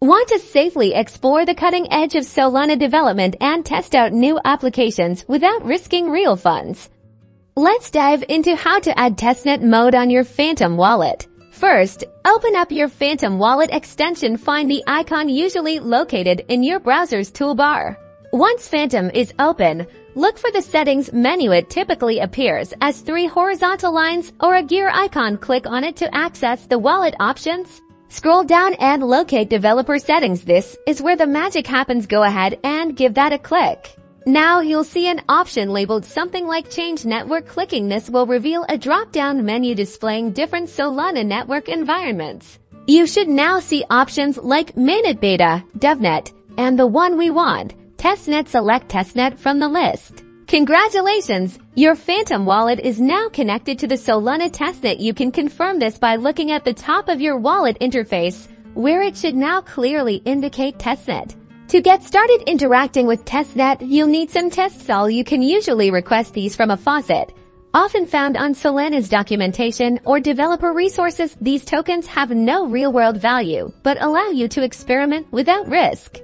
Want to safely explore the cutting edge of Solana development and test out new applications without risking real funds? Let's dive into how to add testnet mode on your Phantom wallet. First, open up your Phantom wallet extension. Find the icon usually located in your browser's toolbar. Once Phantom is open, look for the settings menu. It typically appears as 3 horizontal lines or a gear icon. Click on it to access the wallet options. Scroll down and locate developer settings. This is where the magic happens. Go ahead and give that a click. Now you'll see an option labeled something like Change Network. Clicking this will reveal a drop-down menu displaying different Solana network environments. You should now see options like Mainnet Beta, DevNet, and the one we want, Testnet. Select Testnet from the list. Congratulations! Your Phantom wallet is now connected to the Solana testnet. You can confirm this by looking at the top of your wallet interface, where it should now clearly indicate Testnet. To get started interacting with Testnet, you'll need some tests. You can usually request these from a faucet, often found on Solana's documentation or developer resources. These tokens have no real-world value, but allow you to experiment without risk.